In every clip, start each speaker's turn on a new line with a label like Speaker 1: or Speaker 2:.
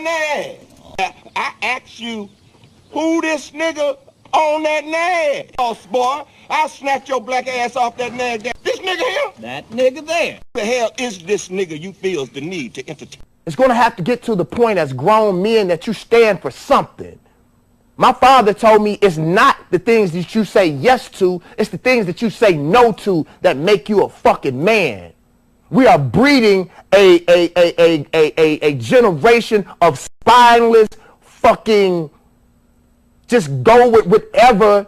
Speaker 1: nag. I asked you, who this nigga on that nag? Oh, boy, I'll snatch your black ass off that nag. This nigga here?
Speaker 2: That nigga there.
Speaker 1: The hell is this nigga you feels the need to entertain?
Speaker 3: It's going to have to get to the point as grown men that you stand for something. My father told me it's not the things that you say yes to, it's the things that you say no to that make you a fucking man. We are breeding a generation of spineless fucking just go with whatever.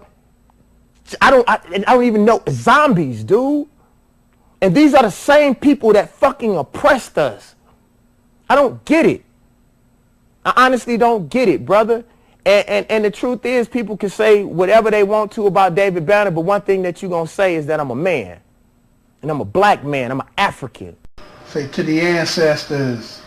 Speaker 3: I don't even know, zombies, dude. And these are the same people that fucking oppressed us. I don't get it. I honestly don't get it, brother. And the truth is, people can say whatever they want to about David Banner, but one thing that you're going to say is that I'm a man. And I'm a black man. I'm an African.
Speaker 4: Say to the ancestors.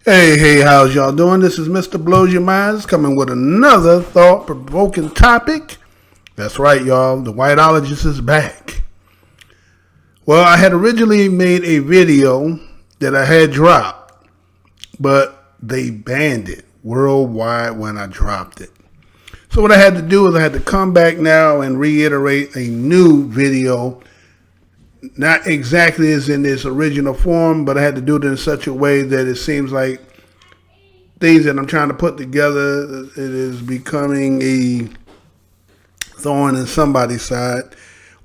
Speaker 4: Hey, how's y'all doing? This is Mr. Blows Your Minds coming with another thought-provoking topic. That's right, y'all. The whiteologist is back. Well, I had originally made a video that I had dropped, but they banned it worldwide when I dropped it. So what I had to do is I had to come back now and reiterate a new video. Not exactly as in its original form, but I had to do it in such a way that it seems like things that I'm trying to put together, it is becoming a thorn in somebody's side,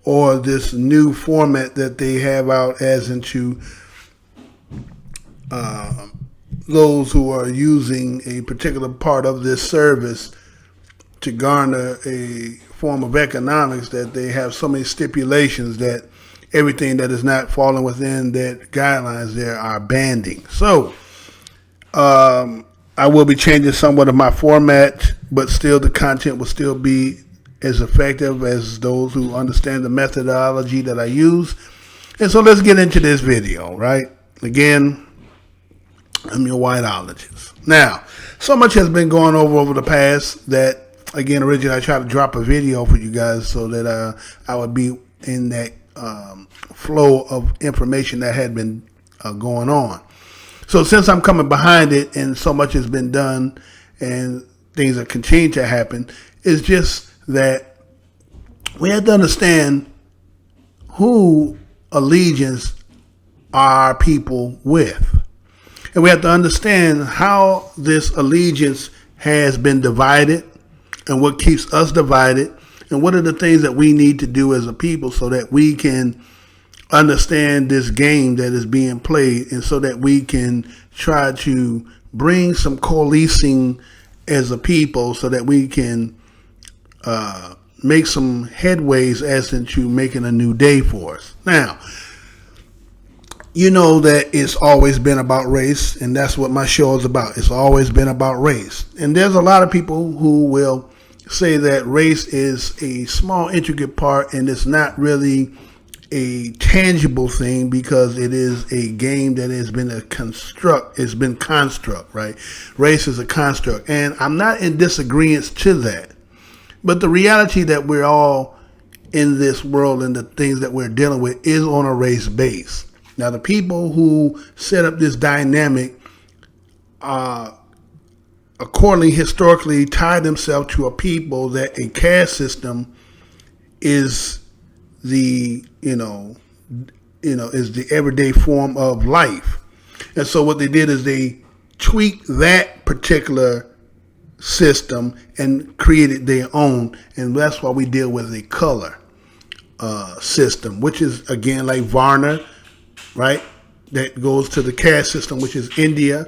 Speaker 4: or this new format that they have out as into those who are using a particular part of this service to garner a form of economics, that they have so many stipulations that everything that is not falling within that guidelines there are banding. So I will be changing somewhat of my format, but still the content will still be as effective as those who understand the methodology that I use. And so let's get into this video, right? Again, I'm your whiteologist. Now, so much has been going over the past that, again, originally I tried to drop a video for you guys so that I would be in that flow of information that had been going on. So since I'm coming behind it and so much has been done and things are continuing to happen, it's just that we have to understand who allegiance are people with. And we have to understand how this allegiance has been divided and what keeps us divided, and what are the things that we need to do as a people so that we can understand this game that is being played, and so that we can try to bring some coalescing as a people so that we can make some headways as into making a new day for us. Now, you know that it's always been about race, and that's what my show is about. It's always been about race. And there's a lot of people who will say that race is a small intricate part and it's not really a tangible thing because it is a game that has been a construct. It's been construct, right? Race is a construct, and I'm not in disagreement to that. But the reality that we're all in this world and the things that we're dealing with is on a race base. Now, the people who set up this dynamic accordingly, historically tie themselves to a people that a caste system is the, is the everyday form of life. And so what they did is they tweaked that particular system and created their own. And that's why we deal with a color system, which is, again, like Varna, right? That goes to the caste system, which is India.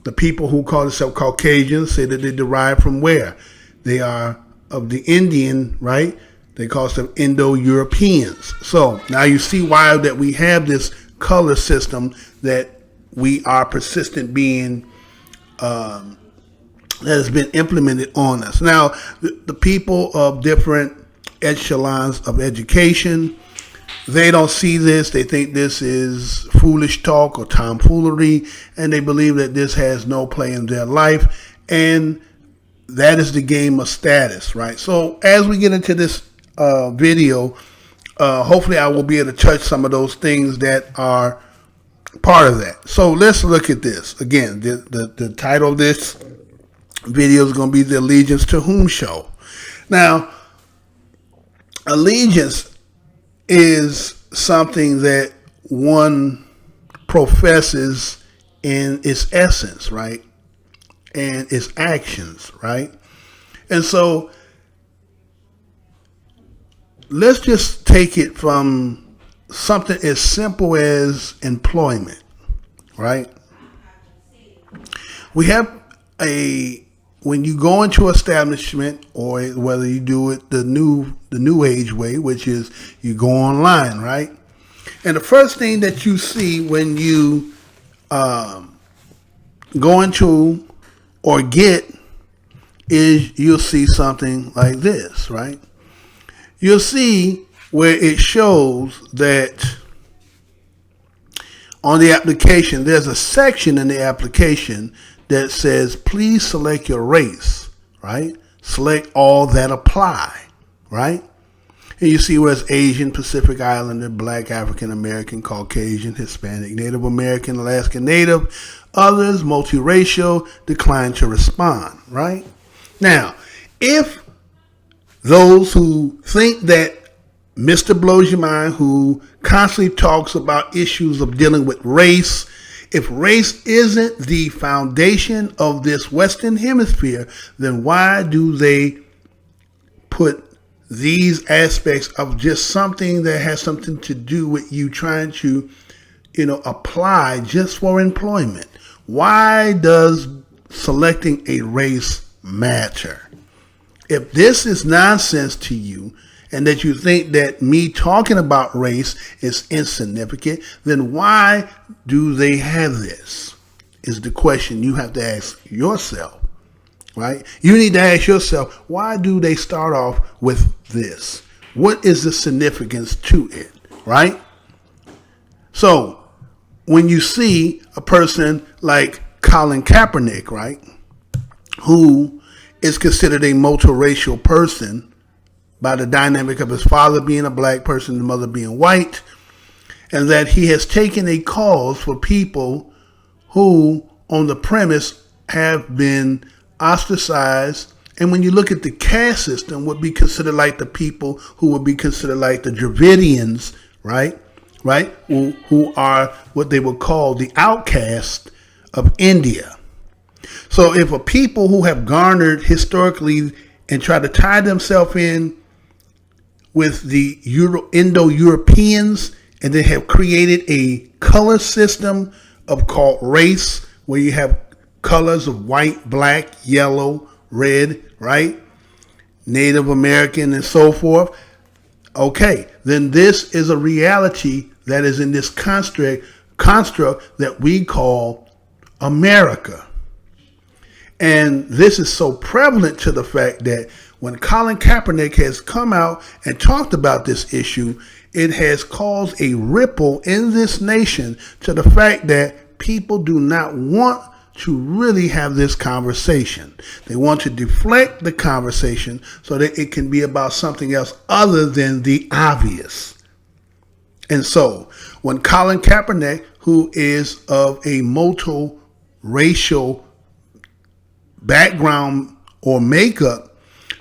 Speaker 4: The people who call themselves Caucasians say that they derive from where? They are of the Indian, right? They call themselves Indo-Europeans. So now you see why that we have this color system that we are persistent being that has been implemented on us. Now, the people of different echelons of education, they don't see this. They think this is foolish talk or tomfoolery, and they believe that this has no play in their life, and that is the game of status, right? So as we get into this video, hopefully I will be able to touch some of those things that are part of that. So let's look at this. Again, the title of this video is going to be The Allegiance to Whom Show. Now, allegiance is something that one professes in its essence, right? And its actions, right? And so let's just take it from something as simple as employment, right? We have when you go into establishment, or whether you do it the new age way, which is you go online, right? And the first thing that you see when you go into or get is you'll see something like this, right? You'll see where it shows that on the application, there's a section in the application that says, please select your race, right? Select all that apply, right? And you see where it's Asian, Pacific Islander, Black, African American, Caucasian, Hispanic, Native American, Alaska Native, others, multiracial, decline to respond, right? Now, if those who think that Mr. Blows Your Mind, who constantly talks about issues of dealing with race, if race isn't the foundation of this Western Hemisphere, then why do they put these aspects of just something that has something to do with you trying to, apply just for employment? Why does selecting a race matter? If this is nonsense to you, and that you think that me talking about race is insignificant, then why do they have this? Is the question you have to ask yourself, right? You need to ask yourself, why do they start off with this? What is the significance to it, right? So when you see a person like Colin Kaepernick, right, who is considered a multiracial person by the dynamic of his father being a black person, the mother being white, and that he has taken a cause for people who, on the premise, have been ostracized. And when you look at the caste system, would be considered like the people who would be considered like the Dravidians, right? Who are what they would call the outcast of India. So if a people who have garnered historically and try to tie themselves in with the Indo-Europeans, and they have created a color system called race, where you have colors of white, black, yellow, red, right? Native American and so forth. Okay, then this is a reality that is in this construct that we call America. And this is so prevalent to the fact that when Colin Kaepernick has come out and talked about this issue, it has caused a ripple in this nation to the fact that people do not want to really have this conversation. They want to deflect the conversation so that it can be about something else other than the obvious. And so when Colin Kaepernick, who is of a multiracial background or makeup,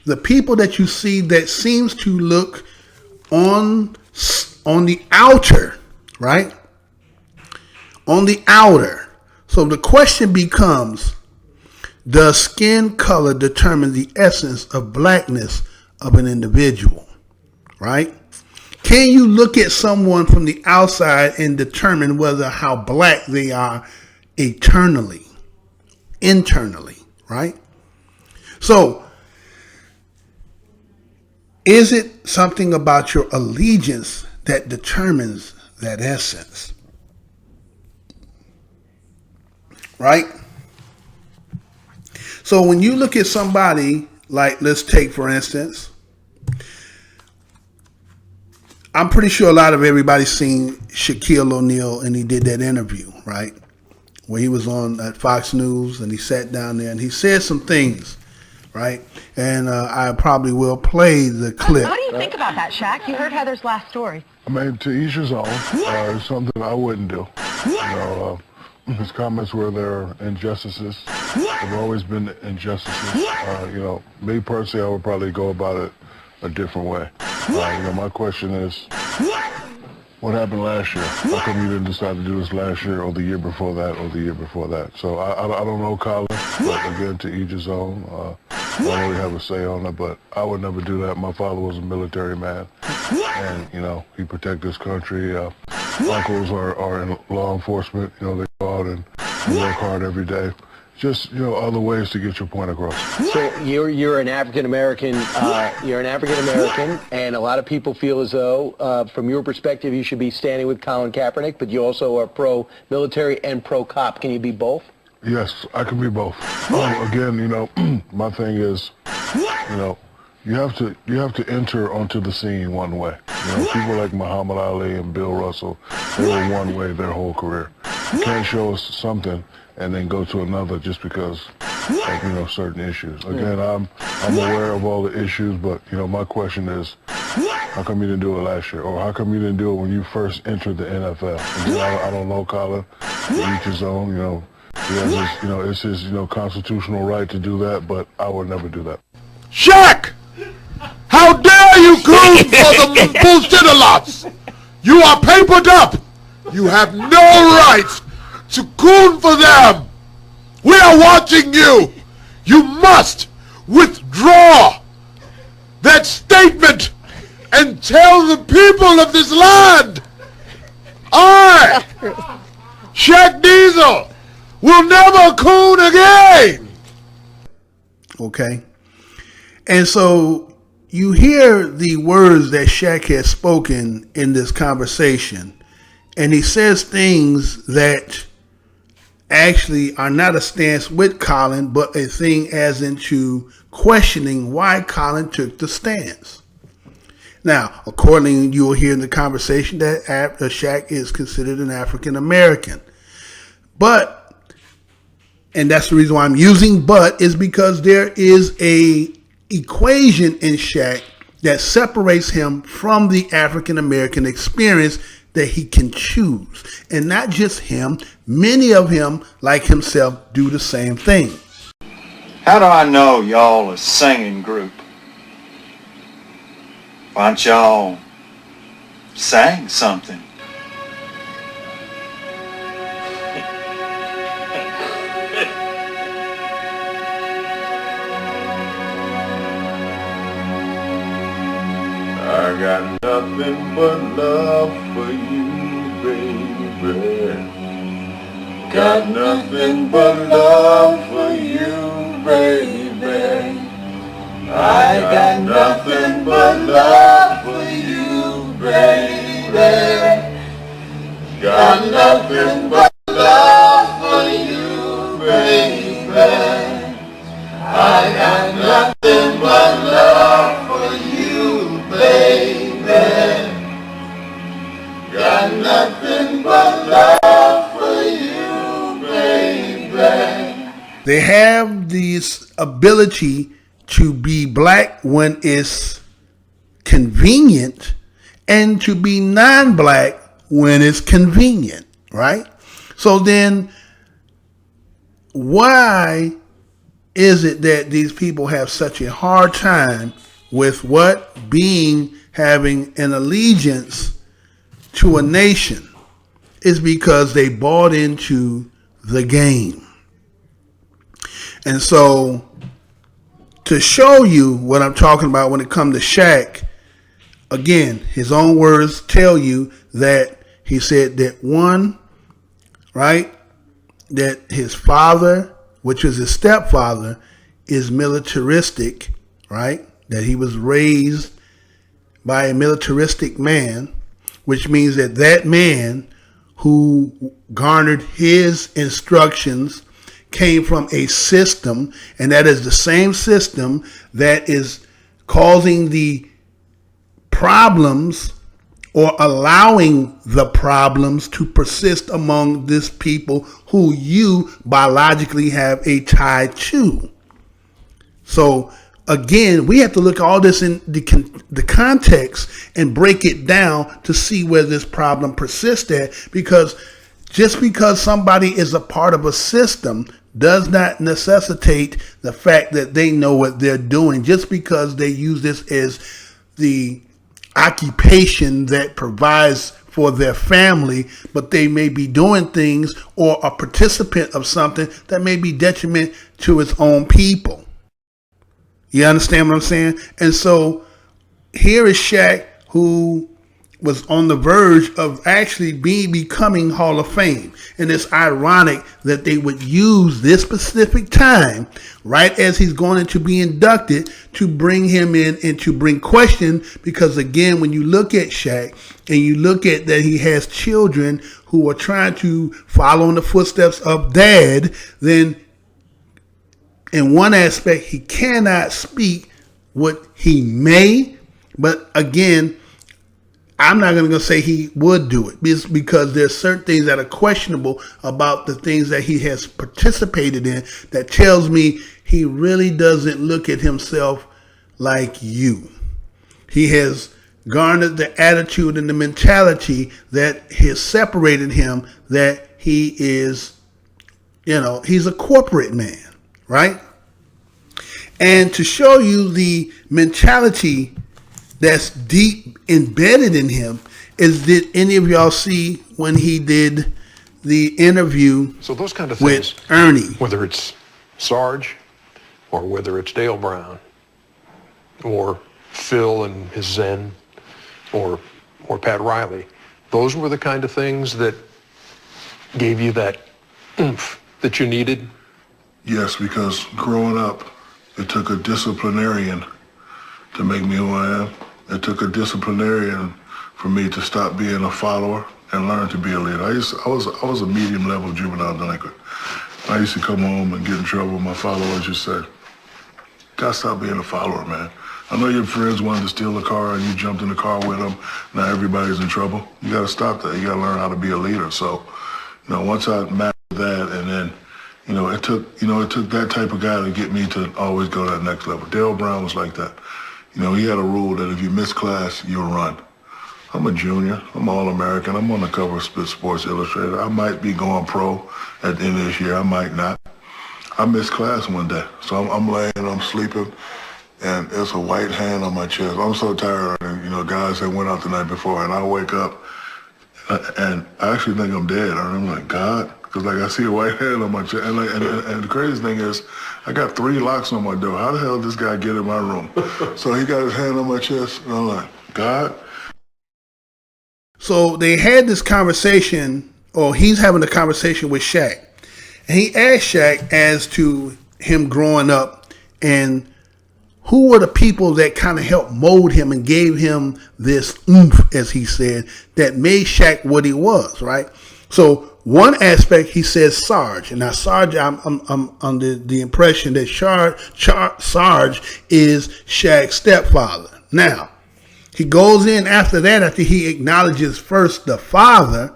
Speaker 4: the people that you see that seems to look on the outer, right? On the outer. So the question becomes, does skin color determine the essence of blackness of an individual, right? Can you look at someone from the outside and determine whether how black they are internally, right? So, is it something about your allegiance that determines that essence? Right? So when you look at somebody, like, let's take for instance, I'm pretty sure a lot of everybody's seen Shaquille O'Neal, and he did that interview, right? Where he was on at Fox News, and he sat down there and he said some things, right? And I probably will play the clip.
Speaker 2: What do you think about that, Shaq? You heard Heather's last story.
Speaker 5: I mean, to each his own. It's something I wouldn't do. You know, his comments were there injustices. There have always been injustices. You know, me personally, I would probably go about it a different way. You know, my question is, what happened last year? How come you didn't decide to do this last year or the year before that or the year before that? So I don't know, Colin, but again, to each his own. I don't really have a say on it, but I would never do that. My father was a military man, and, you know, he protected this country. Uncles are in law enforcement. You know, they go out and work hard every day. Just, you know, other ways to get your point across.
Speaker 6: So you're an African American. And a lot of people feel as though, from your perspective, you should be standing with Colin Kaepernick, but you also are pro-military and pro-cop. Can you be both?
Speaker 5: Yes, I can be both. Again, you know, my thing is, you know, you have to enter onto the scene one way. You know, people like Muhammad Ali and Bill Russell, they were one way their whole career. You can't show us something and then go to another just because of, you know, certain issues. Again, I'm aware of all the issues, but, you know, my question is, how come you didn't do it last year? Or how come you didn't do it when you first entered the NFL? Again, I don't know, Colin. To each his own, you know. He has his, you know, it's his, you know, constitutional right to do that, but I would never do that.
Speaker 7: Shaq! How dare you coon for the bullshit lots? You are papered up. You have no right to coon for them. We are watching you. You must withdraw that statement and tell the people of this land, I, Shaq Diesel, will never coon again.
Speaker 4: Okay. And so you hear the words that Shaq has spoken in this conversation, and he says things that actually are not a stance with Colin, but a thing as into questioning why Colin took the stance. Now, according, you will hear in the conversation that Shaq is considered an African American. But, and that's the reason why I'm using but, is because there is a equation in Shaq that separates him from the African American experience that he can choose. And not just him, many of him, like himself, do the same thing.
Speaker 8: How do I know y'all a singing group? Why don't y'all sing something? I got nothing but love for you, baby. Got nothing but love for you, baby. I got nothing but love for you, baby. Got nothing but love for you, baby. I got nothing but love for you, baby. Got nothing but love for you, baby.
Speaker 4: They have this ability to be black when it's convenient and to be non-black when it's convenient, right? So then why is it that these people have such a hard time with what? Having an allegiance to a nation? Is because they bought into the game. And so to show you what I'm talking about when it comes to Shaq, again, his own words tell you that he said that one, right, that his father, which is his stepfather, is militaristic, right? That he was raised by a militaristic man, which means that that man who garnered his instructions came from a system, and that is the same system that is causing the problems or allowing the problems to persist among this people who you biologically have a tie to. So again, we have to look at all this in the context and break it down to see where this problem persists at, because just because somebody is a part of a system does not necessitate the fact that they know what they're doing. Just because they use this as the occupation that provides for their family, but they may be doing things or a participant of something that may be detriment to its own people. You understand what I'm saying? And so here is Shaq, who was on the verge of actually becoming Hall of Fame. And it's ironic that they would use this specific time, right as he's going to be inducted, to bring him in and to bring question. Because again, when you look at Shaq and you look at that he has children who are trying to follow in the footsteps of dad, then in one aspect, he cannot speak what he may, but again, I'm not going to say he would do it, because there's certain things that are questionable about the things that he has participated in that tells me he really doesn't look at himself like you. He has garnered the attitude and the mentality that has separated him, that he is, he's a corporate man. Right? And to show you the mentality that's deep embedded in him is, did any of y'all see when he did the interview
Speaker 9: so those kind of things,
Speaker 4: with Ernie?
Speaker 9: Whether it's Sarge or whether it's Dale Brown or Phil and his Zen or Pat Riley, those were the kind of things that gave you that oomph that you needed.
Speaker 5: Yes, because growing up, it took a disciplinarian to make me who I am. It took a disciplinarian for me to stop being a follower and learn to be a leader. I was a medium-level juvenile delinquent. I used to come home and get in trouble. My followers just said, "Gotta stop being a follower, man. I know your friends wanted to steal a car and you jumped in the car with them. Now everybody's in trouble. You gotta stop that. You gotta learn how to be a leader." So, once I mastered that, and then it took that type of guy to get me to always go to that next level. Dale Brown was like that. He had a rule that if you miss class, you'll run. I'm a junior. I'm All-American. I'm on the cover of Sports Illustrated. I might be going pro at the end of this year. I might not. I missed class one day. So I'm laying, I'm sleeping, and there's a white hand on my chest. I'm so tired. And, guys that went out the night before, and I wake up, and I actually think I'm dead. I'm like, God? Because I see a white hand on my chest. And the crazy thing is, I got 3 locks on my door. How the hell did this guy get in my room? So he got his hand on my chest, and I'm like, God?
Speaker 4: So they had this conversation, or he's having a conversation with Shaq. And he asked Shaq as to him growing up and who were the people that kind of helped mold him and gave him this oomph, as he said, that made Shaq what he was, right? So one aspect, he says Sarge. And now Sarge, I'm under the impression that Sarge is Shaq's stepfather. Now, he goes in after that, after he acknowledges first the father,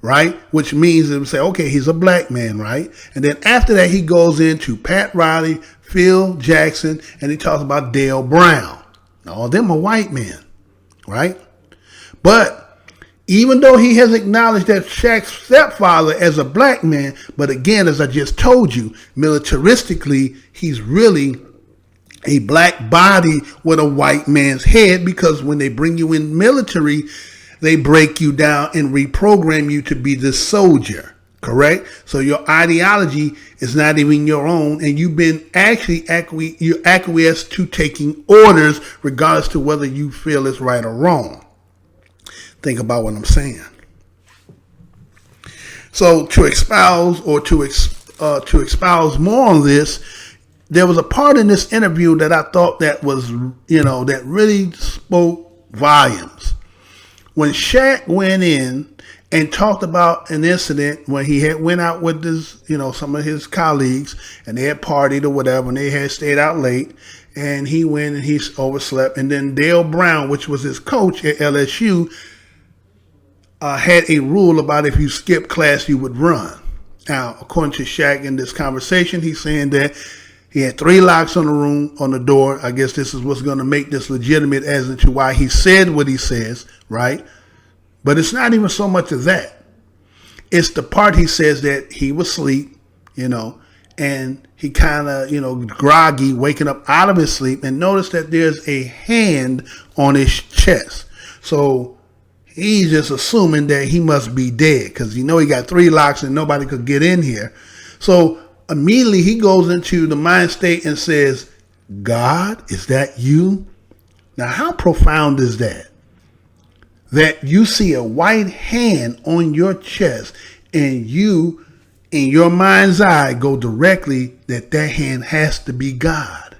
Speaker 4: right? Which means they say, okay, he's a black man, right? And then after that, he goes into Pat Riley, Phil Jackson, and he talks about Dale Brown. All of them are white men, right? But even though he has acknowledged that Shaq's stepfather as a black man, but again, as I just told you, militaristically, he's really a black body with a white man's head, because when they bring you in military, they break you down and reprogram you to be this soldier, correct? So your ideology is not even your own, and you've been actually you're acquiesced to taking orders regardless to whether you feel it's right or wrong. Think about what I'm saying. So to espouse or to espouse more on this, there was a part in this interview that I thought that was, that really spoke volumes. When Shaq went in and talked about an incident when he had went out with his, some of his colleagues, and they had partied or whatever, and they had stayed out late, and he went and he overslept, and then Dale Brown, which was his coach at LSU, had a rule about if you skip class, you would run. Now, according to Shaq in this conversation, he's saying that he had 3 locks on the door. I guess this is what's going to make this legitimate as into why he said what he says, right? But it's not even so much of that. It's the part he says that he was asleep, and he kind of, groggy, waking up out of his sleep, and notice that there's a hand on his chest. So he's just assuming that he must be dead because he got 3 locks and nobody could get in here. So immediately he goes into the mind state and says, God, is that you? Now, how profound is that? That you see a white hand on your chest and you, in your mind's eye, go directly that hand has to be God.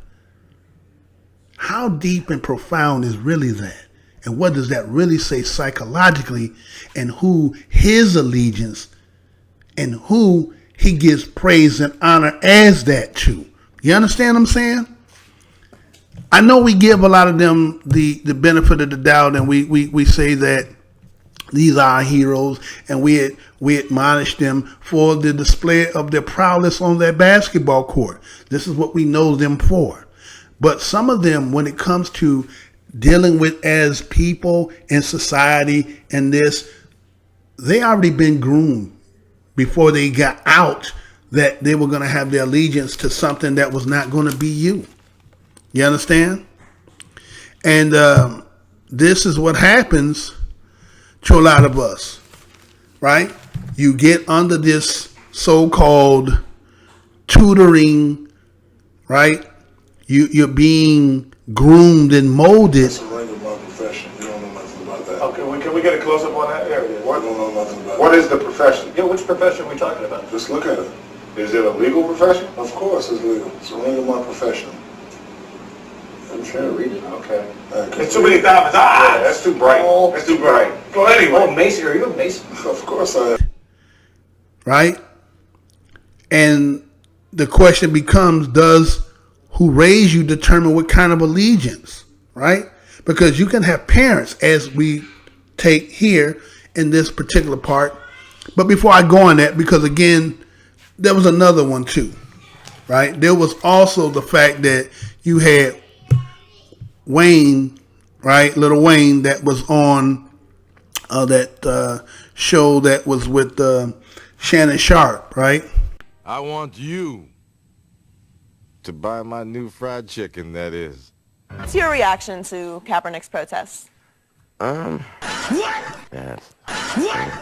Speaker 4: How deep and profound is really that? And what does that really say psychologically, and who his allegiance and who he gives praise and honor as that to? You understand what I'm saying? I know we give a lot of them the benefit of the doubt, and we say that these are our heroes, and we admonish them for the display of their prowess on that basketball court. This is what we know them for. But some of them, when it comes to dealing with as people in society and this, they already been groomed before they got out that they were going to have their allegiance to something that was not going to be you. You understand? And this is what happens to a lot of us, right? You get under this so-called tutoring, right? You're being groomed and molded.
Speaker 5: That's a regular profession. You don't know nothing about that.
Speaker 7: Okay, can we get a close-up on that area?
Speaker 5: What? You don't know nothing about
Speaker 7: What
Speaker 5: that.
Speaker 7: is the profession? Yeah, which profession are we talking about?
Speaker 5: Just look at it.
Speaker 7: Is it a legal profession?
Speaker 5: Of course it's legal. It's a regular profession.
Speaker 6: I'm trying to read it.
Speaker 7: Okay.
Speaker 5: It's
Speaker 7: too many diamonds. Ah, that's too bright.
Speaker 6: Oh.
Speaker 7: That's too bright. Well, anyway.
Speaker 6: Oh, Mason, are you a Mason?
Speaker 5: Of course I am.
Speaker 4: Right? And the question becomes, does who raised you determine what kind of allegiance, right? Because you can have parents, as we take here in this particular part. But before I go on that, because again, there was another one too, right? There was also the fact that you had Wayne, right? Little Wayne, that was on that show that was with Shannon Sharp, right?
Speaker 10: I want you to buy my new fried chicken, that is.
Speaker 11: What's your reaction to Kaepernick's protests?
Speaker 12: Yeah,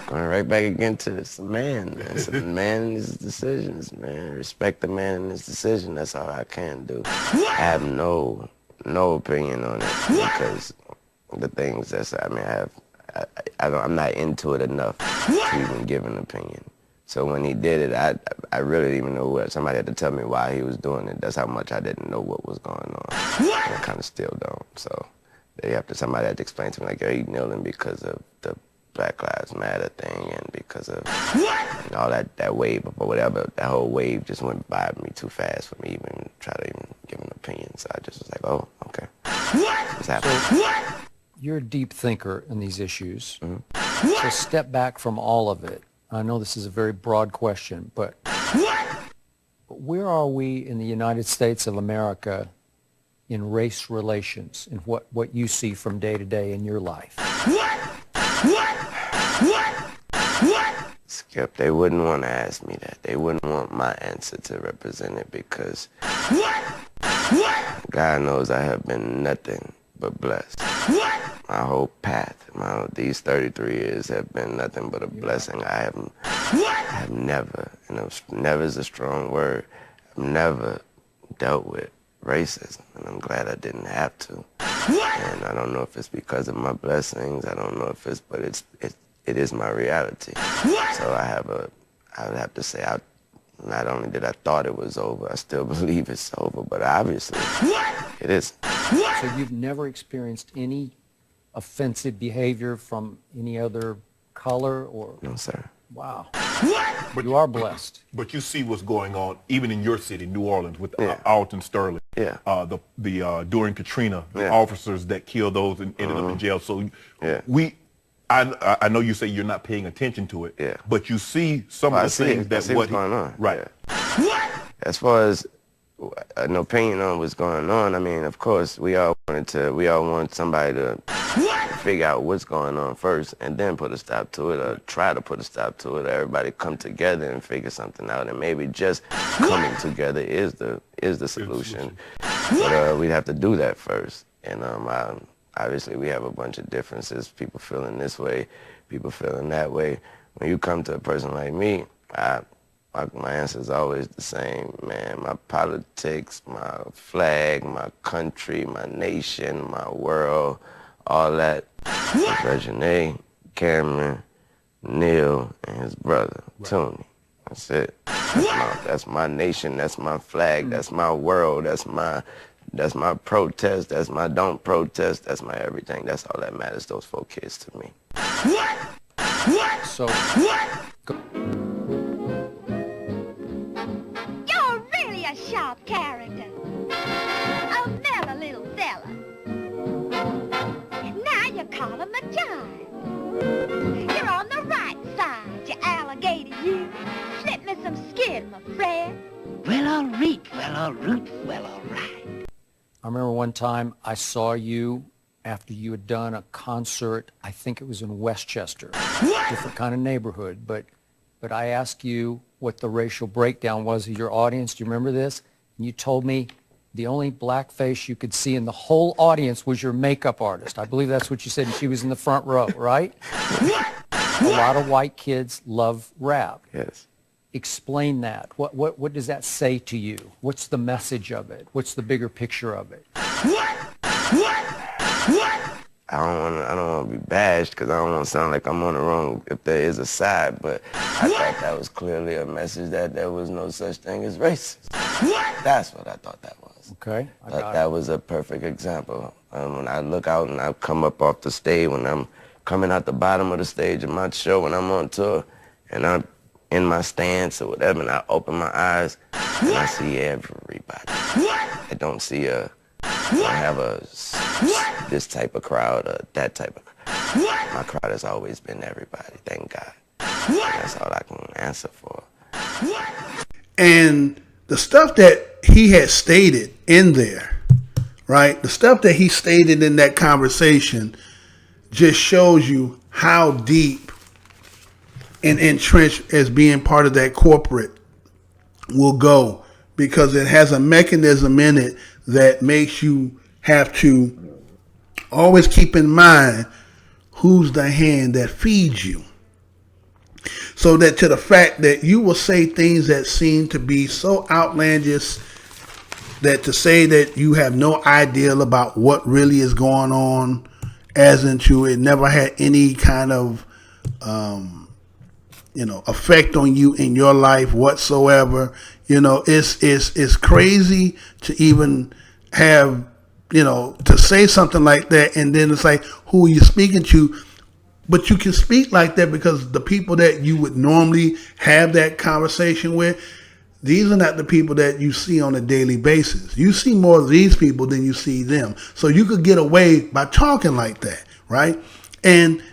Speaker 12: going right back again to this man. It's a man and his decisions, man. Respect the man and his decision. That's all I can do. I have no opinion on it because the things I'm not into it enough to even give an opinion. So when he did it, I really didn't even know what. Somebody had to tell me why he was doing it. That's how much I didn't know what was going on. And I kind of still don't. So somebody had to explain to me, like, are you kneeling because of the Black Lives Matter thing and because of all that wave or whatever. That whole wave just went by me too fast for me even try to even give an opinion. So I just was like, oh, okay. What's happening?
Speaker 13: You're a deep thinker in these issues. So step back from all of it I know this is a very broad question, but where are we in the United States of America in race relations and what you see from day to day in your life?
Speaker 12: Skip, they wouldn't want to ask me that. They wouldn't want my answer to represent it because God knows I have been nothing but blessed. My whole path, these 33 years have been nothing but a blessing. I have never, and never is a strong word, I've never dealt with racism, and I'm glad I didn't have to. And I don't know if it's because of my blessings. I don't know if it's, but it is my reality. So I would have to say, not only did I thought it was over, I still believe it's over, but obviously it isn't.
Speaker 13: So you've never experienced any offensive behavior from any other color or?
Speaker 12: No, sir.
Speaker 13: Wow.
Speaker 14: But
Speaker 13: you are blessed.
Speaker 14: But you see what's going on even in your city, New Orleans, with Alton Sterling.
Speaker 12: Yeah.
Speaker 14: During Katrina, the officers that killed those and ended up in jail. So I know you say you're not paying attention to it, but you see some of the things that's
Speaker 12: what's going on.
Speaker 14: Right.
Speaker 12: Yeah. As far as an opinion on what's going on, I mean, of course, we all want somebody to figure out what's going on first and then put a stop to it, or try to put a stop to it. Everybody come together and figure something out, and maybe just coming together is the solution. But we'd have to do that first. And obviously we have a bunch of differences. People feeling this way, people feeling that way. When you come to a person like me, my answer is always the same, man. My politics, my flag, my country, my nation, my world, all that. Regine, Cameron, Neil, and his brother, Tony. That's it. That's my nation, that's my flag, that's my world, that's my protest, that's my don't protest, that's my everything. That's all that matters, those 4 kids to me.
Speaker 13: So,
Speaker 15: you're really a sharp character. A mellow little fella. Now you call him a jive. You're on the right side, you alligator, you. Slip me some skin, my friend. Well, I'll reap, well, I'll root, well, all right.
Speaker 13: I remember one time I saw you after you had done a concert, I think it was in Westchester, different kind of neighborhood, but I asked you what the racial breakdown was of your audience. Do you remember this? And you told me the only black face you could see in the whole audience was your makeup artist. I believe that's what you said, and she was in the front row, right? A lot of white kids love rap.
Speaker 12: Yes.
Speaker 13: Explain that. What does that say to you? What's the message of it? What's the bigger picture of it?
Speaker 12: I don't want to be bashed because I don't want to sound like I'm on the wrong if there is a side, but I thought that was clearly a message that there was no such thing as racism. That's what I thought that was.
Speaker 13: Okay.
Speaker 12: That was a perfect example. When I look out and I come up off the stage, when I'm coming out the bottom of the stage of my show, when I'm on tour, and I'm in my stance or whatever, and I open my eyes and I see everybody. I don't see I don't have this type of crowd or that type of crowd. My crowd has always been everybody, thank God. And that's all I can answer for.
Speaker 4: And the stuff that he had stated in there, right? The stuff that he stated in that conversation just shows you how deep and entrenched as being part of that corporate will go, because it has a mechanism in it that makes you have to always keep in mind who's the hand that feeds you. So that to the fact that you will say things that seem to be so outlandish, that to say that you have no idea about what really is going on, as into it never had any kind of effect on you in your life whatsoever. It's crazy to even have, to say something like that. And then it's like, who are you speaking to? But you can speak like that because the people that you would normally have that conversation with, these are not the people that you see on a daily basis. You see more of these people than you see them. So you could get away by talking like that, right? And,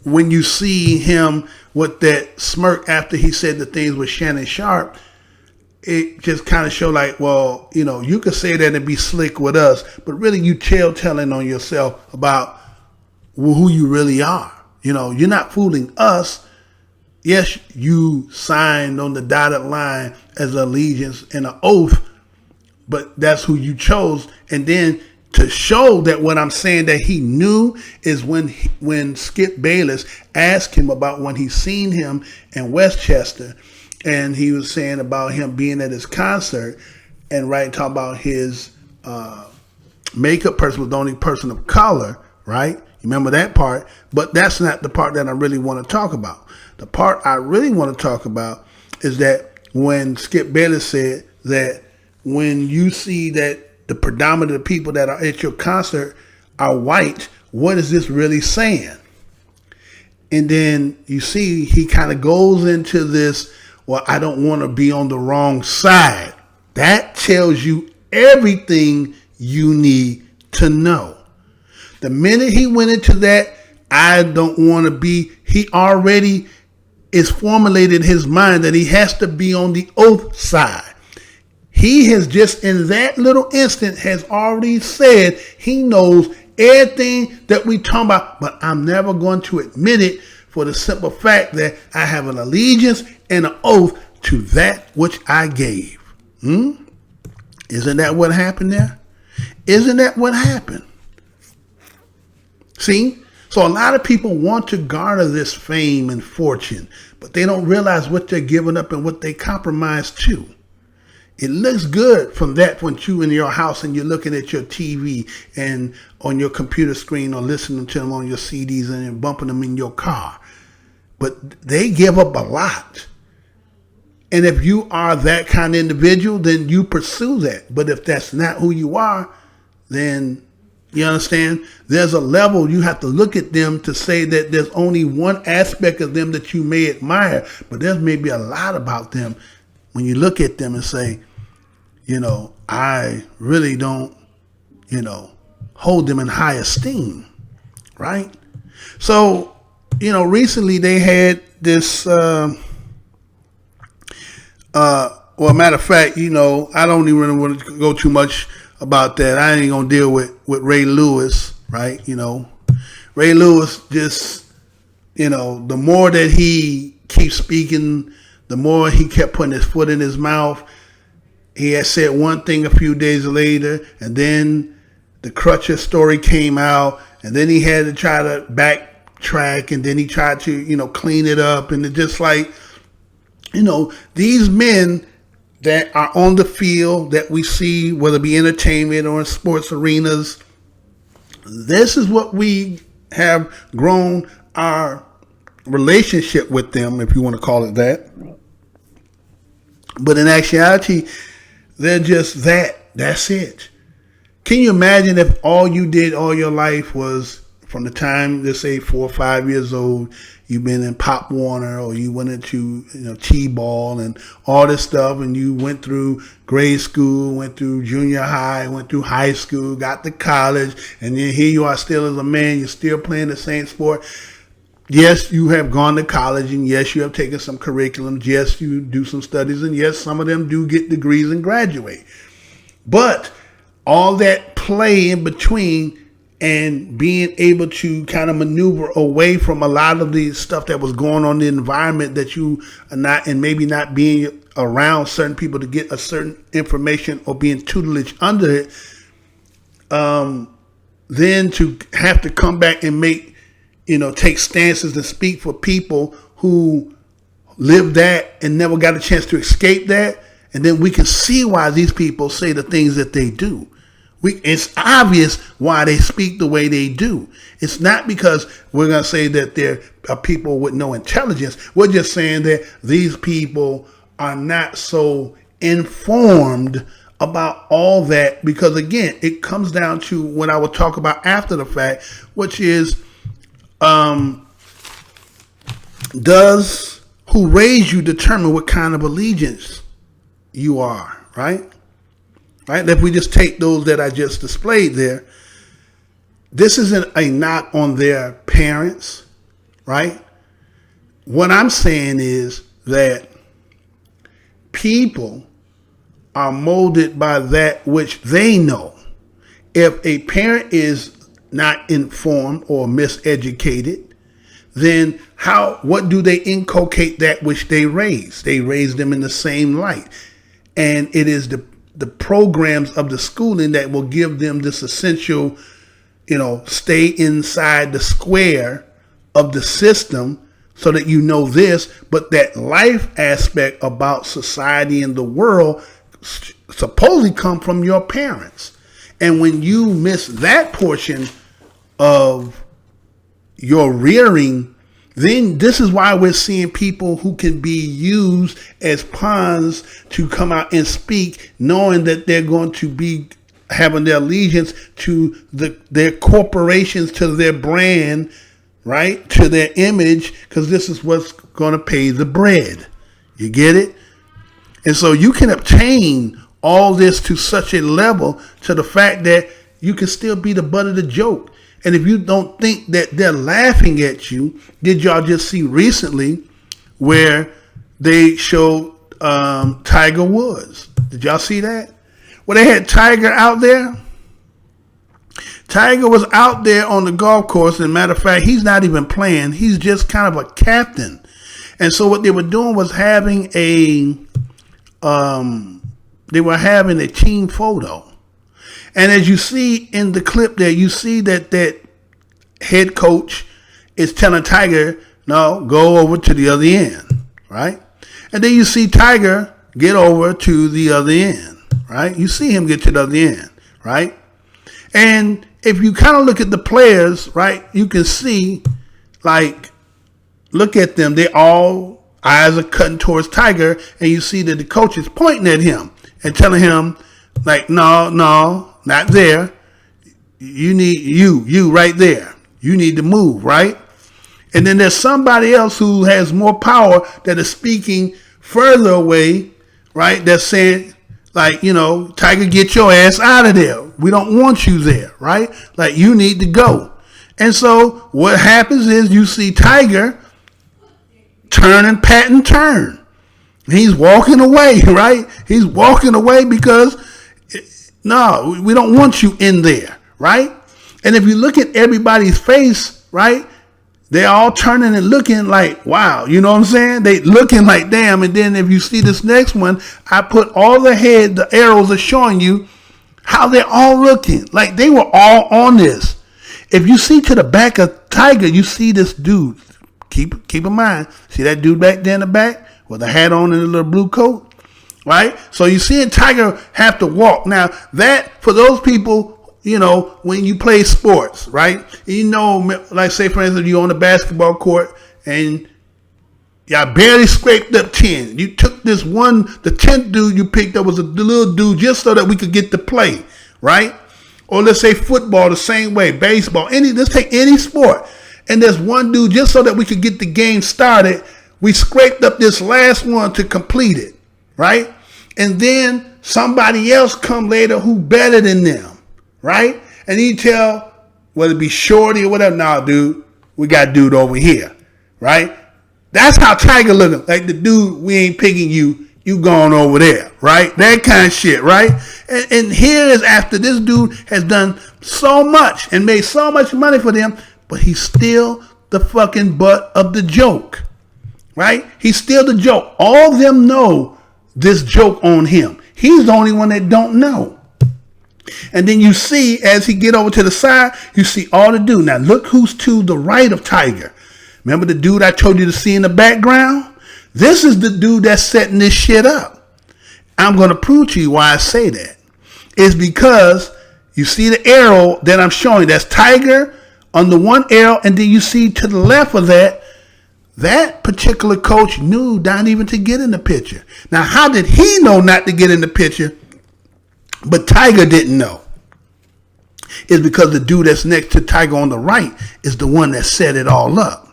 Speaker 4: when you see him with that smirk after he said the things with Shannon Sharp, it just kind of show like, well, you know, you could say that and be slick with us, but really you telling on yourself about who you really are. You know, you're not fooling us. Yes, you signed on the dotted line as allegiance and an oath, but that's who you chose. And then to show that what I'm saying that he knew is when Skip Bayless asked him about when he seen him in Westchester, and he was saying about him being at his concert, and talking about his makeup person was the only person of color, right? You remember that part? But that's not the part that I really want to talk about. The part I really want to talk about is that when Skip Bayless said that when you see that the predominant of people that are at your concert are white, what is this really saying? And then you see he kind of goes into this, well, I don't want to be on the wrong side. That tells you everything you need to know. The minute he went into that, I don't want to be, he already is formulated his mind that he has to be on the oath side. He has just in that little instant has already said he knows everything that we talk about, but I'm never going to admit it for the simple fact that I have an allegiance and an oath to that which I gave. Isn't that what happened there? Isn't that what happened? See? So a lot of people want to garner this fame and fortune, but they don't realize what they're giving up and what they compromise to. It looks good from that when you in your house and you're looking at your TV and on your computer screen or listening to them on your CDs and bumping them in your car. But they give up a lot. And if you are that kind of individual, then you pursue that. But if that's not who you are, then you understand? There's a level you have to look at them to say that there's only one aspect of them that you may admire, but there's maybe a lot about them when you look at them and say, you know, I really don't, you know, hold them in high esteem, right? So, you know, recently they had this, well, matter of fact, you know, I don't even really want to go too much about that. I ain't gonna deal with Ray Lewis, right? You know, Ray Lewis just, you know, the more that he keeps speaking, the more he kept putting his foot in his mouth. He had said one thing a few days later, and then the Crutcher story came out, and then he had to try to backtrack, and then he tried to, you know, clean it up. And it's just like, you know, these men that are on the field that we see, whether it be entertainment or in sports arenas, this is what we have grown our relationship with them, if you want to call it that. But in actuality, they're just that. That's it. Can you imagine if all you did all your life was from the time, let's say 4 or 5 years old, you've been in Pop Warner or you went into, you know, T-ball and all this stuff, and you went through grade school, went through junior high, went through high school, got to college, and then here you are still as a man, you're still playing the same sport. Yes, you have gone to college, and yes, you have taken some curriculum. Yes, you do some studies, and yes, some of them do get degrees and graduate. But all that play in between and being able to kind of maneuver away from a lot of the stuff that was going on in the environment that you are not, and maybe not being around certain people to get a certain information or being tutelage under it, then to have to come back and make, you know, take stances and speak for people who lived that and never got a chance to escape that. And then we can see why these people say the things that they do. It's obvious why they speak the way they do. It's not because we're going to say that they're people with no intelligence. We're just saying that these people are not so informed about all that, because again, it comes down to what I will talk about after the fact, which is, does who raised you determine what kind of allegiance you are, right? Right? If we just take those that I just displayed there, this isn't a knock on their parents right? What I'm saying is that people are molded by that which they know. If a parent is not informed or miseducated, then what do they inculcate that which they raise? They raise them in the same light. And it is the programs of the schooling that will give them this essential, stay inside the square of the system so that you know this, but that life aspect about society and the world supposedly come from your parents. And when you miss that portion of your rearing, then this is why we're seeing people who can be used as pawns to come out and speak, knowing that they're going to be having their allegiance to their corporations, to their brand, right? To their image, because this is what's going to pay the bread. You get it? And so you can obtain all this to such a level to the fact that you can still be the butt of the joke. And if you don't think that they're laughing at you, did y'all just see recently where they showed Tiger Woods? Did y'all see that? Well, they had Tiger out there. Tiger was out there on the golf course. And matter of fact, he's not even playing. He's just kind of a captain. And so what they were doing was having a team photo. And as you see in the clip there, you see that head coach is telling Tiger, no, go over to the other end, right? And then you see Tiger get over to the other end, right? You see him get to the other end, right? And if you kind of look at the players, right, you can see, like, look at them. They all eyes are cutting towards Tiger, and you see that the coach is pointing at him and telling him, like, no, not there. You need you right there. You need to move, right? And then there's somebody else who has more power that is speaking further away, right? That's saying, like, Tiger, get your ass out of there. We don't want you there, right? Like, you need to go. And so what happens is you see Tiger turn and pat and turn. He's walking away, right? He's walking away because, no, we don't want you in there, right? And if you look at everybody's face, right, they're all turning and looking like, wow, you know what I'm saying? They looking like, damn. And then if you see this next one, I put all the arrows are showing you how they're all looking. Like they were all on this. If you see to the back of Tiger, you see this dude. Keep in mind, see that dude back there in the back with a hat on and a little blue coat, right? So you see Tiger have to walk. Now that, for those people, when you play sports, right? Like say for instance, you're on the basketball court and y'all barely scraped up 10. You took this one, the 10th dude you picked up was a little dude just so that we could get to play, right? Or let's say football the same way, baseball, let's take any sport. And there's one dude just so that we could get the game started. We scraped up this last one to complete it, right? And then somebody else come later who better than them, right? And you tell, whether it be Shorty or whatever, nah, dude, we got dude over here, right? That's how Tiger looking. Like the dude, we ain't picking you, you going over there, right? That kind of shit, right? And here is after this dude has done so much and made so much money for them, but he's still the fucking butt of the joke, right? He's still the joke. All of them know this joke on him. He's the only one that don't know. And then you see, as he get over to the side, you see all the dude. Now look who's to the right of Tiger. Remember the dude I told you to see in the background? This is the dude that's setting this shit up. I'm going to prove to you why I say that. It's because you see the arrow that I'm showing. That's Tiger on the one arrow, and then you see to the left of that particular coach knew not even to get in the picture. Now, how did he know not to get in the picture, but Tiger didn't know? It's because the dude that's next to Tiger on the right is the one that set it all up.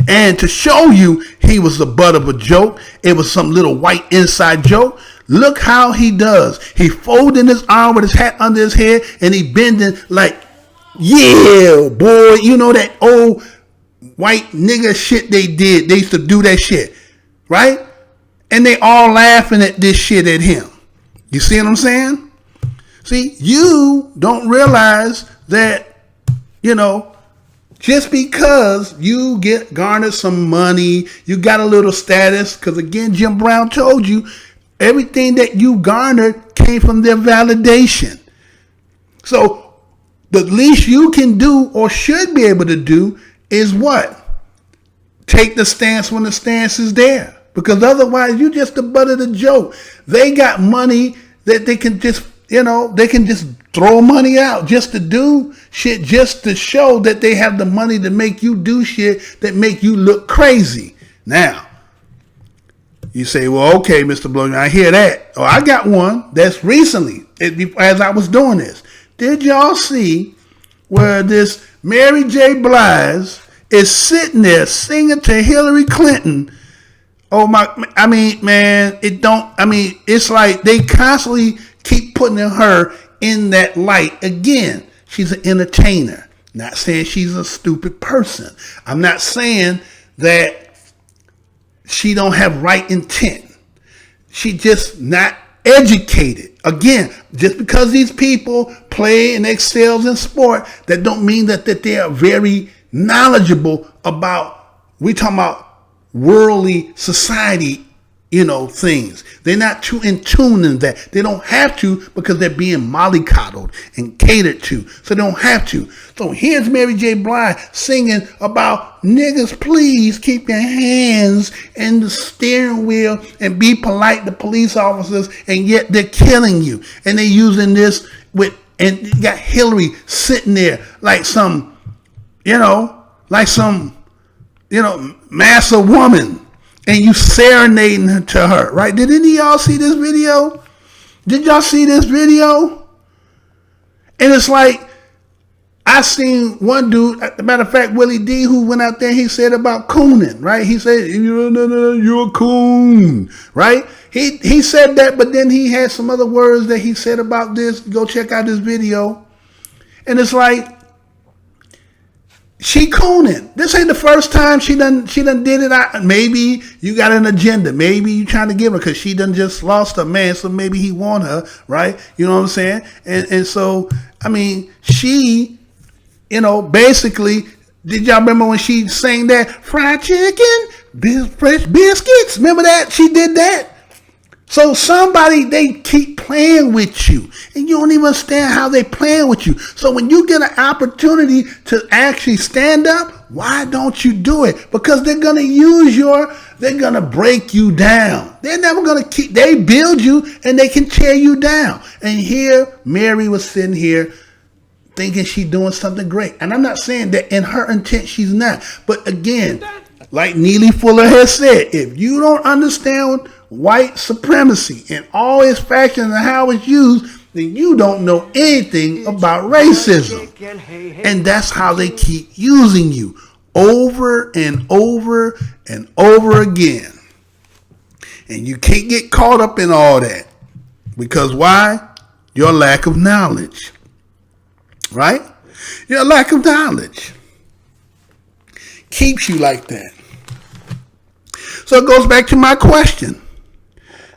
Speaker 4: And to show you he was the butt of a joke, it was some little white inside joke. Look how he does. He folding his arm with his hat under his head, and he bending like, yeah, boy, that old white nigga shit they did. They used to do that shit, right? And they all laughing at this shit at him. You see what I'm saying? See, you don't realize that, you know, just because you garnered some money, you got a little status, because again, Jim Brown told you, everything that you garnered came from their validation. So the least you can do or should be able to do is what? Take the stance when the stance is there. Because otherwise you just the butt of the joke. They got money that they can just, you know, they can just throw money out just to do shit, just to show that they have the money to make you do shit that make you look crazy. Now, you say, well, okay, Mr. Blow, I hear that. Oh, I got one that's recently, as I was doing this. Did y'all see where this Mary J. Blige is sitting there singing to Hillary Clinton? Oh my, I mean, man, it's like they constantly keep putting her in that light. Again, she's an entertainer. Not saying she's a stupid person. I'm not saying that she don't have right intent. She just not educated. Again, just because these people play and excel in sport, that don't mean that they are very knowledgeable about, we talking about worldly society, you know, things. They're not too in tune in that. They don't have to because they're being mollycoddled and catered to. So they don't have to. So here's Mary J. Blige singing about niggas, please keep your hands in the steering wheel and be polite to police officers, and yet they're killing you. And they're using this with, and you got Hillary sitting there like some, you know, massive woman. And you serenading to her, right? Did any of y'all see this video? Did y'all see this video? And it's like, I seen one dude, as a matter of fact, Willie D, who went out there, he said about cooning, right? He said, you're a coon, right? He said that, but then he had some other words that he said about this. Go check out this video. And it's like, she cooning. This ain't the first time she done did it. Maybe you got an agenda. Maybe you trying to give her because she done just lost a man, so maybe he want her, right? You know what I'm saying? And so, I mean, she, you know, basically, did y'all remember when she sang that fried chicken, fresh biscuits? Remember that? She did that. So somebody, they keep playing with you, and you don't even understand how they playing with you. So when you get an opportunity to actually stand up, why don't you do it? Because they're going to use they're going to break you down. They're never going to they build you and they can tear you down. And here, Mary was sitting here thinking she's doing something great. And I'm not saying that in her intent she's not. But again, like Neely Fuller has said, if you don't understand white supremacy and all its factions and how it's used, then you don't know anything about racism. And that's how they keep using you over and over and over again. And you can't get caught up in all that. Because why? Your lack of knowledge. Right? Your lack of knowledge keeps you like that. So it goes back to my question.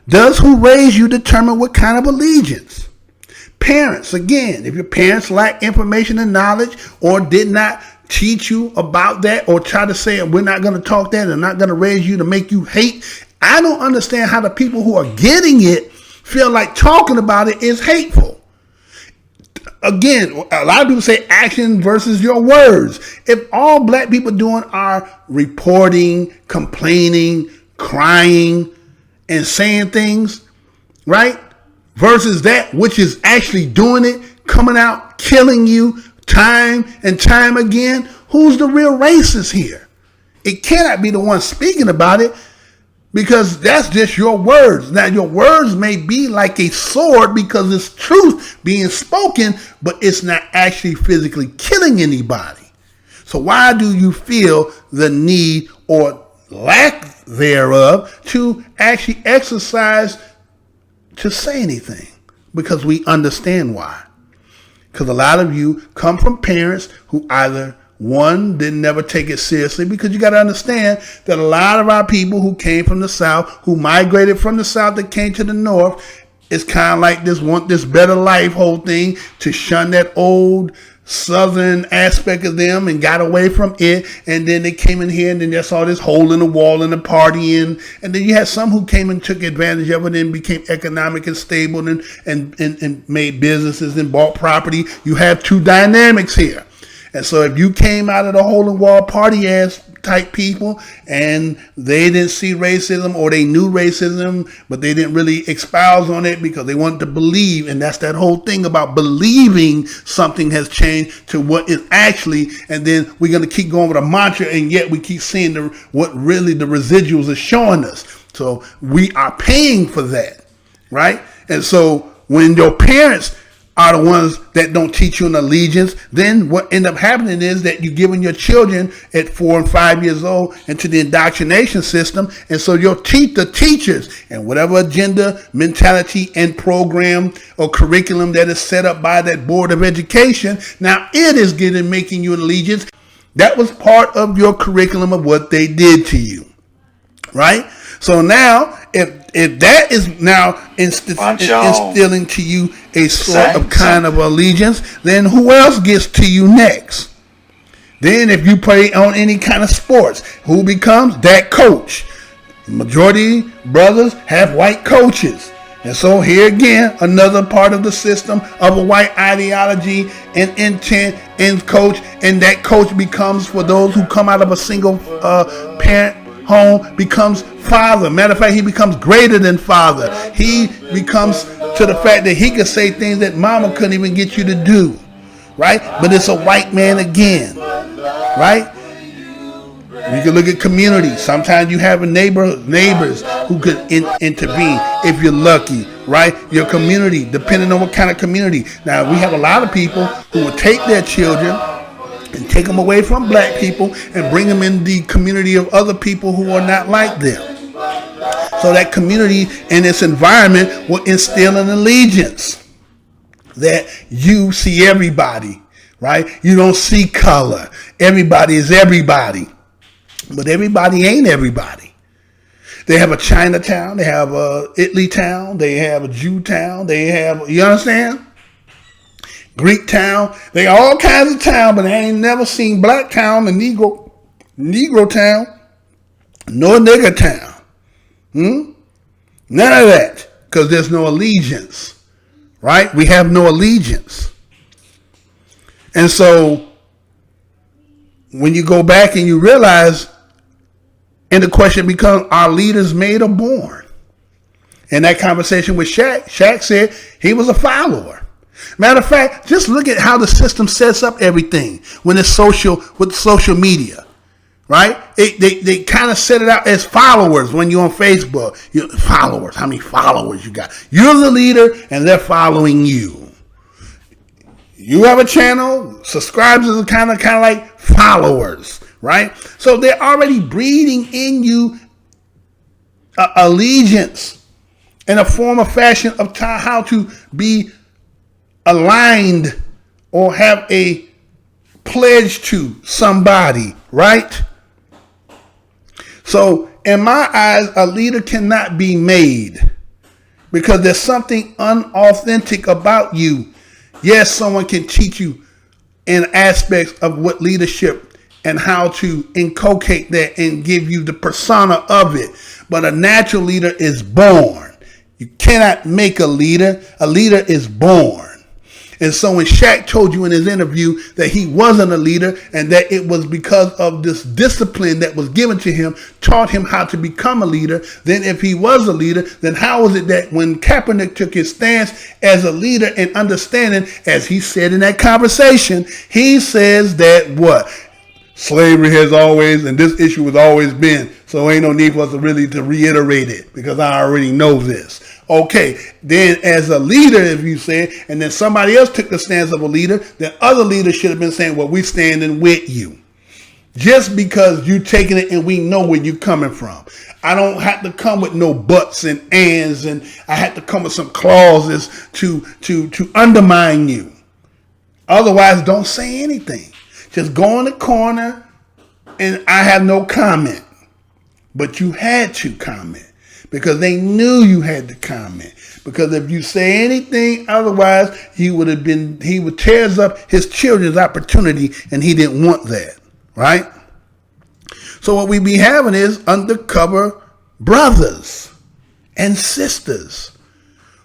Speaker 4: Does who raised you determine what kind of allegiance? Parents, again, if your parents lack information and knowledge or did not teach you about that or try to say we're not going to talk that and not going to raise you to make you hate, I don't understand how the people who are getting it feel like talking about it is hateful. Again, a lot of people say action versus your words. If all black people doing are reporting, complaining, crying, and saying things, right? Versus that which is actually doing it, coming out, killing you time and time again. Who's the real racist here? It cannot be the one speaking about it because that's just your words. Now, your words may be like a sword because it's truth being spoken, but it's not actually physically killing anybody. So why do you feel the need or lack thereof to actually exercise to say anything? Because we understand why. Because a lot of you come from parents who either one, didn't never take it seriously, because you got to understand that a lot of our people who came from the South, who migrated from the South that came to the North, it's kind of like this want this better life whole thing, to shun that old Southern aspect of them and got away from it. And then they came in here and then they saw this hole in the wall and the partying. And then you had some who came and took advantage of it and became economic and stable and made businesses and bought property. You have two dynamics here. And so if you came out of the hole in the wall party ass type people and they didn't see racism, or they knew racism but they didn't really espouse on it because they wanted to believe, and that's that whole thing about believing something has changed to what is actually, and then we're going to keep going with a mantra, and yet we keep seeing what really the residuals are showing us. So we are paying for that, right? And so when your parents are the ones that don't teach you an allegiance, then what end up happening is that you're giving your children at 4 and 5 years old into the indoctrination system. And so you'll teach the teachers and whatever agenda, mentality, and program or curriculum that is set up by that Board of Education. Now it is making you an allegiance. That was part of your curriculum of what they did to you, right? So now, if that is now instilling to you a sort of kind of allegiance, then who else gets to you next? Then if you play on any kind of sports, who becomes that coach? Majority brothers have white coaches. And so here again, another part of the system of a white ideology and intent in coach. And that coach becomes, for those who come out of a single parent home, becomes father. Matter of fact, he becomes greater than father. He becomes to the fact that he can say things that mama couldn't even get you to do, right? But it's a white man again, right? You can look at community. Sometimes you have neighbors who could intervene if you're lucky, right? Your community, depending on what kind of community. Now, we have a lot of people who will take their children and take them away from black people and bring them in the community of other people who are not like them. So that community and its environment will instill an allegiance that you see everybody, right? You don't see color. Everybody is everybody. But everybody ain't everybody. They have a Chinatown. They have a Italy town. They have a Jew town. They have, you understand? Greek town. They all kinds of town, but I ain't never seen black town and Negro town, nor nigger town. None of that, because there's no allegiance, right? We have no allegiance. And so when you go back and you realize, and the question becomes, are leaders made or born? In that conversation with Shaq said he was a follower. Matter of fact, just look at how the system sets up everything when it's with social media, right? They kind of set it out as followers when you're on Facebook. Followers, how many followers you got? You're the leader and they're following you. You have a channel, subscribers are kind of like followers, right? So they're already breeding in you allegiance in a form of fashion of how to be aligned or have a pledge to somebody, right? So in my eyes, a leader cannot be made because there's something unauthentic about you. Yes, someone can teach you in aspects of what leadership and how to inculcate that and give you the persona of it. But a natural leader is born. You cannot make a leader. A leader is born. And so when Shaq told you in his interview that he wasn't a leader and that it was because of this discipline that was given to him, taught him how to become a leader, then if he was a leader, then how was it that when Kaepernick took his stance as a leader and understanding, as he said in that conversation, he says that what? Slavery has always, and this issue has always been, so ain't no need for us to really to reiterate it because I already know this. Okay, then as a leader, if you say, and then somebody else took the stance of a leader, then other leaders should have been saying, well, we standing with you. Just because you taking it and we know where you're coming from. I don't have to come with no buts and ands, and I have to come with some clauses to undermine you. Otherwise, don't say anything. just go in the corner and I have no comment. But you had to comment because they knew you had to comment. Because if you say anything otherwise, he would tears up his children's opportunity, and he didn't want that, right? So what we be having is undercover brothers and sisters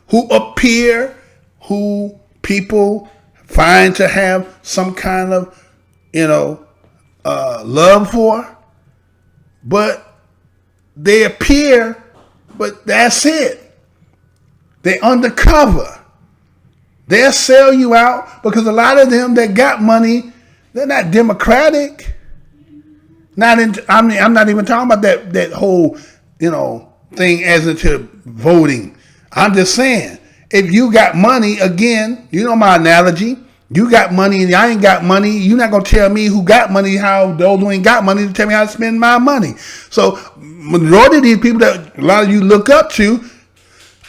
Speaker 4: who appear, who people find to have some kind of, love for, but they appear, but that's it. They undercover. They'll sell you out because a lot of them that got money, they're not democratic. I'm not even talking about that whole, thing as into voting. I'm just saying, if you got money, again, you know my analogy. You got money and I ain't got money. You're not going to tell me who got money, how those who ain't got money to tell me how to spend my money. So majority of these people that a lot of you look up to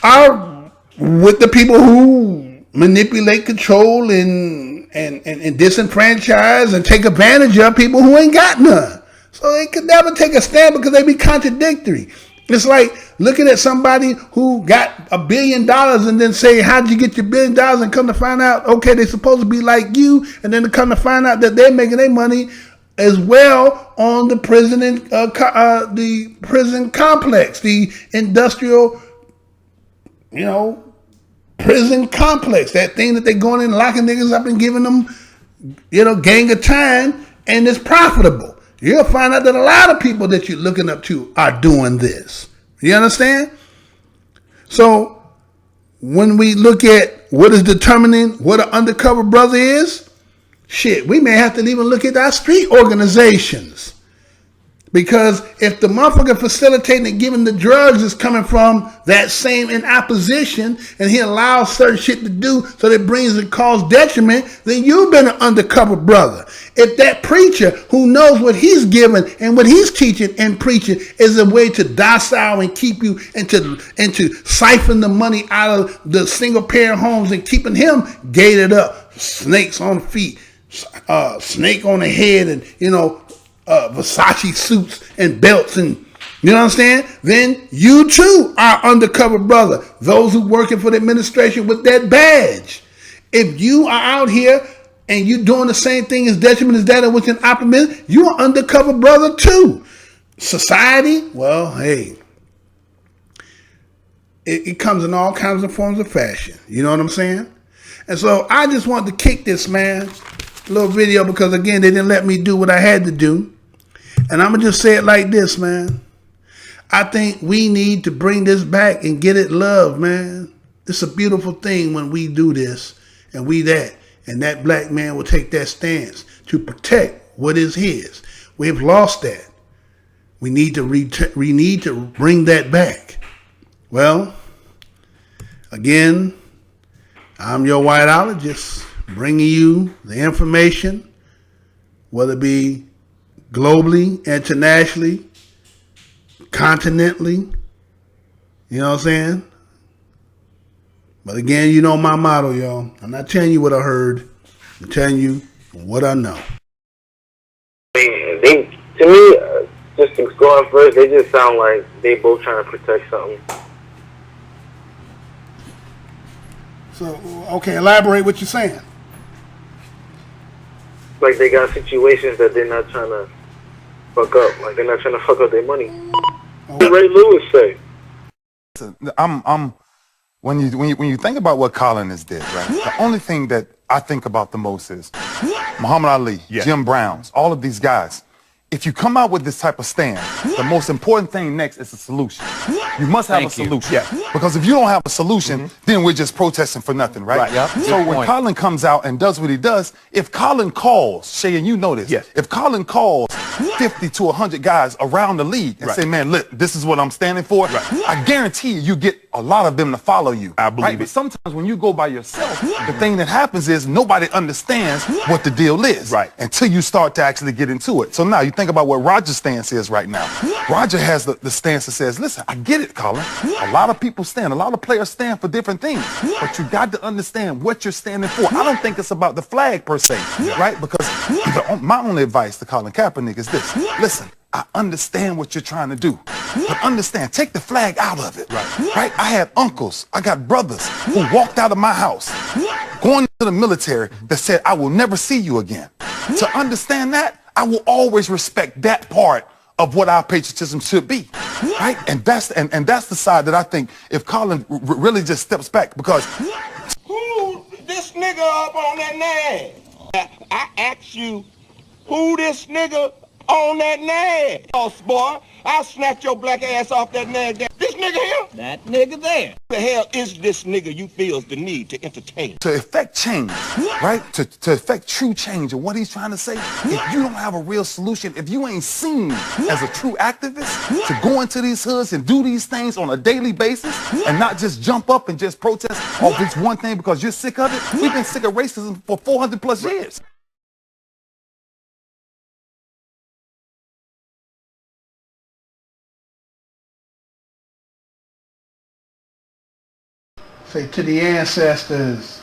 Speaker 4: are with the people who manipulate, control, and disenfranchise and take advantage of people who ain't got none. So they could never take a stand because they be contradictory. It's like looking at somebody who got $1 billion and then say, how'd you get your $1 billion? And come to find out, okay, they're supposed to be like you. And then to come to find out that they're making their money as well on the prison complex, the industrial, prison complex, that thing that they're going in and locking niggas up and giving them, gang of time, and it's profitable. You'll find out that a lot of people that you're looking up to are doing this. You understand? So when we look at what is determining what an undercover brother is, shit, we may have to even look at our street organizations. Because if the motherfucker facilitating and giving the drugs is coming from that same in opposition, and he allows certain shit to do so that it brings and cause detriment, then you've been an undercover brother. If that preacher who knows what he's giving and what he's teaching and preaching is a way to docile and keep you and to siphon the money out of the single parent homes and keeping him gated up, snakes on the feet, snake on the head, and Versace suits and belts, and you know what I'm saying? Then you too are undercover brother. Those who working for the administration with that badge. If you are out here and you doing the same thing as detriment as that which an optimist, you are undercover brother too. Society, well, hey, it comes in all kinds of forms of fashion. You know what I'm saying? And so I just wanted to kick this, man, little video, because again, they didn't let me do what I had to do. And I'm going to just say it like this, man. I think we need to bring this back and get it loved, man. It's a beautiful thing when we do this and we that. And that black man will take that stance to protect what is his. We have lost that. We need to bring that back. Well, again, I'm your whiteologist, bringing you the information, whether it be globally, internationally, continentally. You know what I'm saying? But again, you know my motto, y'all. I'm not telling you what I heard. I'm telling you what I know.
Speaker 16: To me, just to go on first, they just sound like they both trying to protect something.
Speaker 4: So, okay, elaborate what you're saying.
Speaker 16: Like they got situations that they're not trying to fuck up. Like they're not trying to fuck up their money. What did Ray Lewis say?
Speaker 17: When you think about what Colin has did, right? The only thing that I think about the most is Muhammad Ali, Jim Browns, all of these guys. If you come out with this type of stand, the most important thing next is a solution. You must have a solution. Yeah. Because if you don't have a solution, then we're just protesting for nothing, right? Yep. So when Colin comes out and does what he does, if Colin calls, Shay, and you know this, if Colin calls 50 to 100 guys around the league and say, man, look, this is what I'm standing for, I guarantee you get a lot of them to follow you.
Speaker 14: I believe it.
Speaker 17: But sometimes when you go by yourself, the thing that happens is nobody understands what the deal is until you start to actually get into it. So now you think about what Roger's stance is right now. Roger has the stance that says, listen, I get it, Colin. A lot of people stand, a lot of players stand for different things, but you got to understand what you're standing for. I don't think it's about the flag per se, right? Because my only advice to Colin Kaepernick is this. Listen, I understand what you're trying to do, but understand, take the flag out of it, right? I had uncles, I got brothers who walked out of my house going to the military that said, I will never see you again. To understand that, I will always respect that part of what our patriotism should be, right? And that's the side that I think if Colin really just steps back, because
Speaker 1: who this nigga up on that nag? I asked you, who this nigga on that nag? Oh, boy, I'll snatch your black ass off that nag. This nigga here? That nigga there. Who the hell is this nigga you feels the need to entertain?
Speaker 17: To effect change, right? To effect true change of what he's trying to say, if you don't have a real solution, if you ain't seen as a true activist to go into these hoods and do these things on a daily basis and not just jump up and just protest off this one thing because you're sick of it. We've been sick of racism for 400 plus years.
Speaker 4: Say to the ancestors.